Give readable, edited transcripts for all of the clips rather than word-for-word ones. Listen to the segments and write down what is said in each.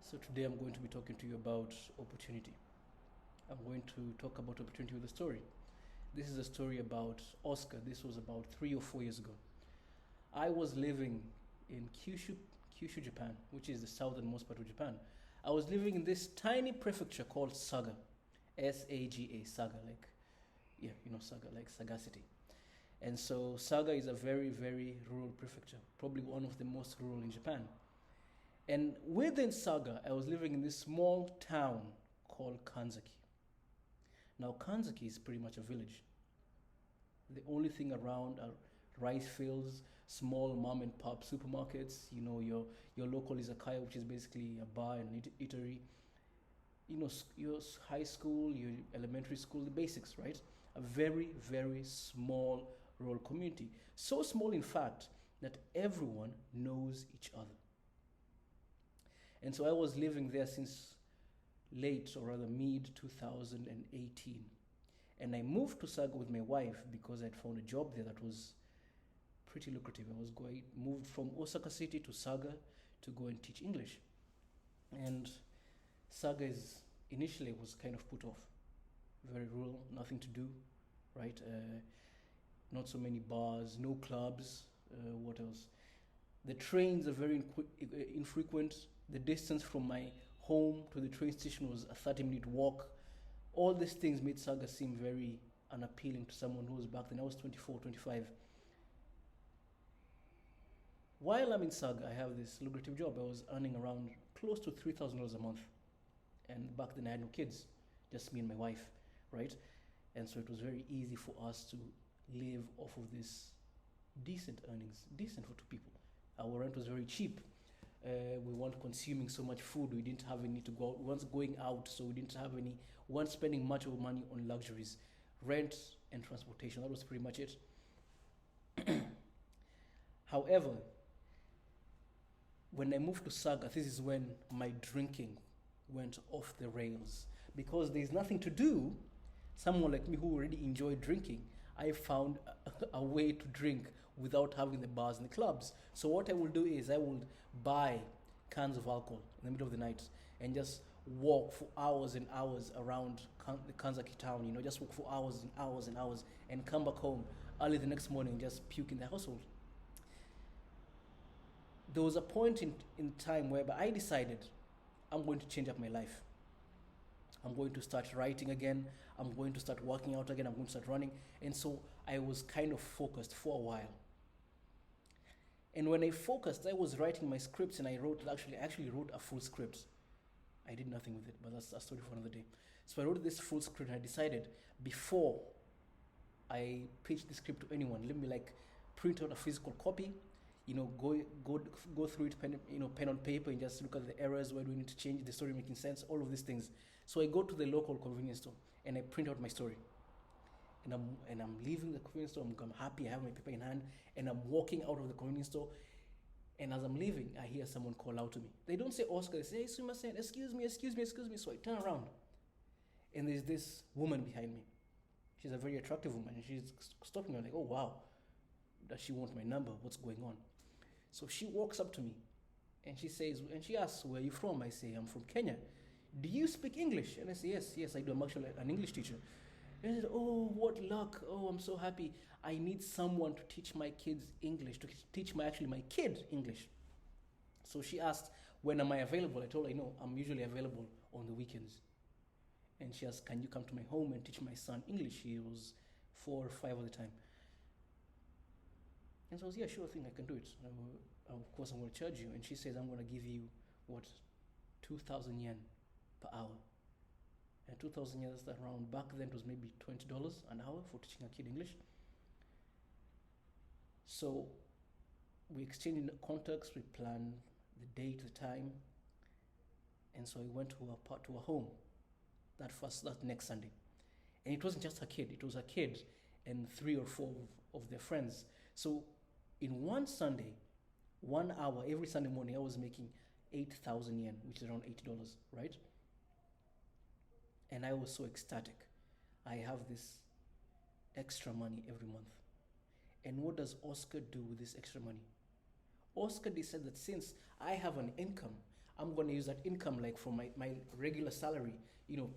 So today I'm going to be talking to you about opportunity. I'm going to talk about opportunity with a story. This is a story about Oscar. This was about 3 or 4 years ago. I was living in Kyushu, Japan, which is the southernmost part of Japan. I was living in this tiny prefecture called Saga, Saga, Saga, like Saga, like sagacity. And so Saga is a very, very rural prefecture, probably one of the most rural in Japan. And within Saga, I was living in this small town called Kanzaki. Now, Kanzaki is pretty much a village. The only thing around are rice fields, small mom and pop supermarkets. Your local izakaya, which is basically a bar and an eatery. Your high school, your elementary school, the basics, right? A very, very small rural community. So small, in fact, that everyone knows each other. And so I was living there since late, or rather mid 2018. And I moved to Saga with my wife because I'd found a job there that was pretty lucrative. I was moved from Osaka City to Saga to go and teach English. And Saga is initially was kind of put off. Very rural, nothing to do, right? Not so many bars, no clubs. What else? The trains are very infrequent. The distance from my home to the train station was a 30-minute walk. All these things made Saga seem very unappealing to someone who was back then. I was 24, 25. While I'm in Saga, I have this lucrative job. I was earning around close to $3,000 a month. And back then I had no kids, just me and my wife, right? And so it was very easy for us to live off of this decent earnings, decent for two people. Our rent was very cheap. We weren't consuming so much food. We didn't have any to go out. We weren't going out, so we didn't have any. We weren't spending much of money on luxuries, rent and transportation. That was pretty much it. However, when I moved to Saga, this is when my drinking went off the rails because there's nothing to do. Someone like me who already enjoyed drinking, I found a way to drink without having the bars and the clubs. So what I will do is I will buy cans of alcohol in the middle of the night and just walk for hours and hours around the Kanzaki town, just walk for hours and hours and hours and come back home early the next morning and just puke in the household. There was a point in time whereby I decided I'm going to change up my life. I'm going to start writing again. I'm going to start working out again. I'm going to start running. And so I was kind of focused for a while. And when I focused, I was writing my scripts and I actually wrote a full script. I did nothing with it, but that's a story for another day. So I wrote this full script and I decided before I pitch the script to anyone, let me print out a physical copy, go through it, pen on paper, and just look at the errors, where do we need to change the story, making sense, all of these things. So I go to the local convenience store and I print out my story. And I'm leaving the convenience store. I'm happy. I have my paper in hand, and I'm walking out of the convenience store. And as I'm leaving, I hear someone call out to me. They don't say Oscar. They say, "Hey, Sumimasen, excuse me, excuse me, excuse me." So I turn around, and there's this woman behind me. She's a very attractive woman, and she's stopping me. I'm like, "Oh wow, does she want my number? What's going on?" So she walks up to me, and she asks, "Where are you from?" I say, "I'm from Kenya." "Do you speak English?" And I say, yes, I do. I'm actually an English teacher. And I said, "Oh, what luck. Oh, I'm so happy. I need someone to teach my kids English, to teach my kid English." So she asked, "When am I available?" I told her, "No, I'm usually available on the weekends." And she asked, "Can you come to my home and teach my son English?" He was 4 or 5 at the time. And so I was, "Yeah, sure thing, I can do it. Of course, I'm going to charge you." And she says, "I'm going to give you, 2,000 yen per hour." And 2,000 yen, that's around, back then it was maybe $20 an hour for teaching a kid English. So we exchanged contacts, we planned the date, the time. And so I went to her home that next Sunday. And it wasn't just her kid, it was her kid and 3 or 4 of their friends. So in one Sunday, 1 hour, every Sunday morning, I was making 8,000 yen, which is around $80, right? And I was so ecstatic. I have this extra money every month. And what does Oscar do with this extra money? Oscar decided that since I have an income, I'm I'm going to use that income like from my regular salary,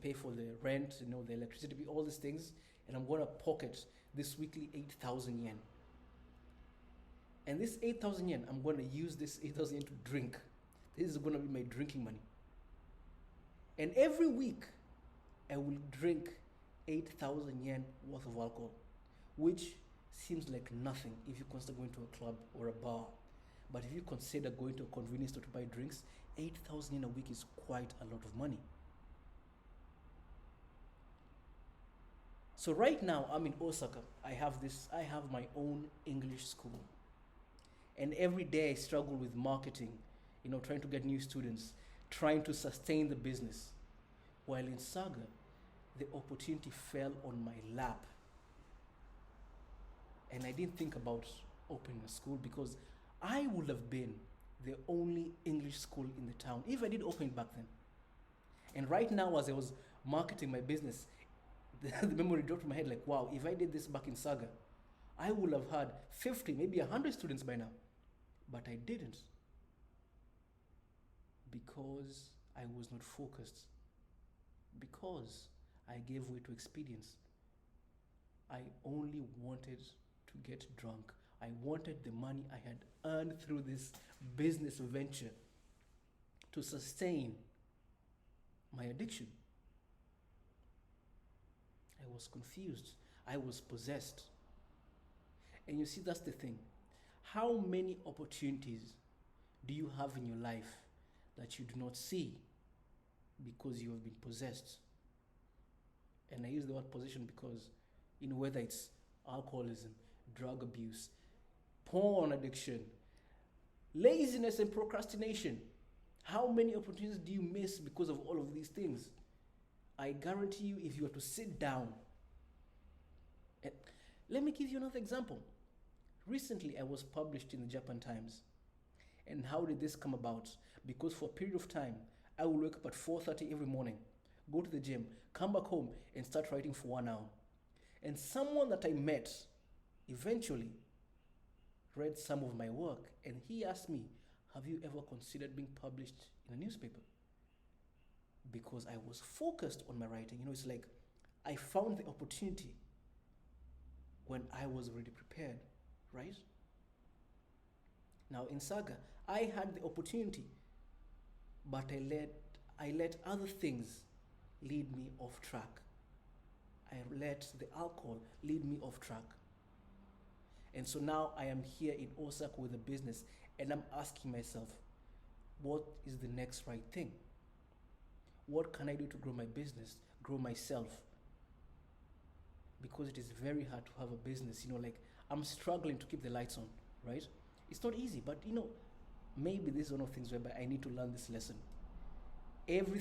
pay for the rent, the electricity, all these things, and I'm going to pocket this weekly 8,000 yen. And this 8,000 yen, I'm going to use this 8,000 yen to drink. This is going to be my drinking money. And every week, I will drink 8,000 yen worth of alcohol, which seems like nothing if you consider going to a club or a bar. But if you consider going to a convenience store to buy drinks, 8,000 yen a week is quite a lot of money. So right now, I'm in Osaka. I have my own English school. And every day I struggle with marketing, trying to get new students, trying to sustain the business. While in Saga, the opportunity fell on my lap. And I didn't think about opening a school because I would have been the only English school in the town if I did open it back then. And right now, as I was marketing my business, the memory dropped in my head like, wow, if I did this back in Saga, I would have had 50, maybe 100 students by now. But I didn't because I was not focused, because I gave way to expedience. I only wanted to get drunk. I wanted the money I had earned through this business venture to sustain my addiction. I was confused. I was possessed. And you see, that's the thing. How many opportunities do you have in your life that you do not see because you have been possessed? And I use the word possession because, whether it's alcoholism, drug abuse, porn addiction, laziness and procrastination, how many opportunities do you miss because of all of these things? I guarantee you, if you were to sit down, and let me give you another example. Recently, I was published in the Japan Times. And how did this come about? Because for a period of time, I would wake up at 4:30 every morning, go to the gym, come back home, and start writing for 1 hour. And someone that I met eventually read some of my work, and he asked me, have you ever considered being published in a newspaper? Because I was focused on my writing. It's like I found the opportunity when I was already prepared, right? Now in Saga, I had the opportunity, but I let other things lead me off track. I let the alcohol lead me off track. And so now I am here in Osaka with a business, and I'm asking myself, what is the next right thing? What can I do to grow my business, grow myself? Because it is very hard to have a business, like I'm struggling to keep the lights on, right? It's not easy, but maybe this is one of the things whereby I need to learn this lesson. Every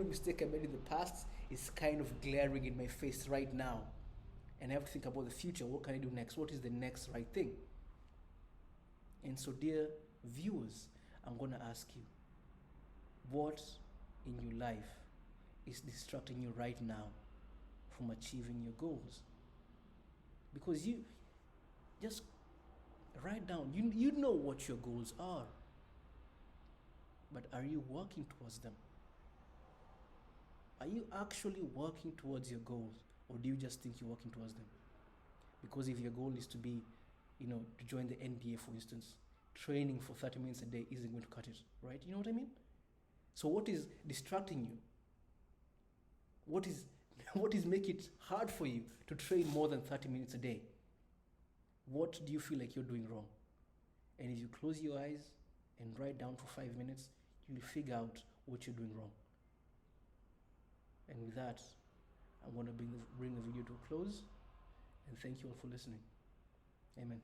mistake I made in the past is kind of glaring in my face right now. And I have to think about the future. What can I do next? What is the next right thing? And so, dear viewers, I'm going to ask you, what in your life is distracting you right now from achieving your goals? Because you just write down, you know what your goals are, but are you working towards them? Are you actually working towards your goals, or do you just think you're working towards them? Because if your goal is to be, to join the NBA, for instance, training for 30 minutes a day isn't going to cut it, right? You know what I mean? So what is distracting you? What is making it hard for you to train more than 30 minutes a day? What do you feel like you're doing wrong? And if you close your eyes and write down for 5 minutes, you'll figure out what you're doing wrong. And with that, I'm going to bring the video to a close. And thank you all for listening. Amen.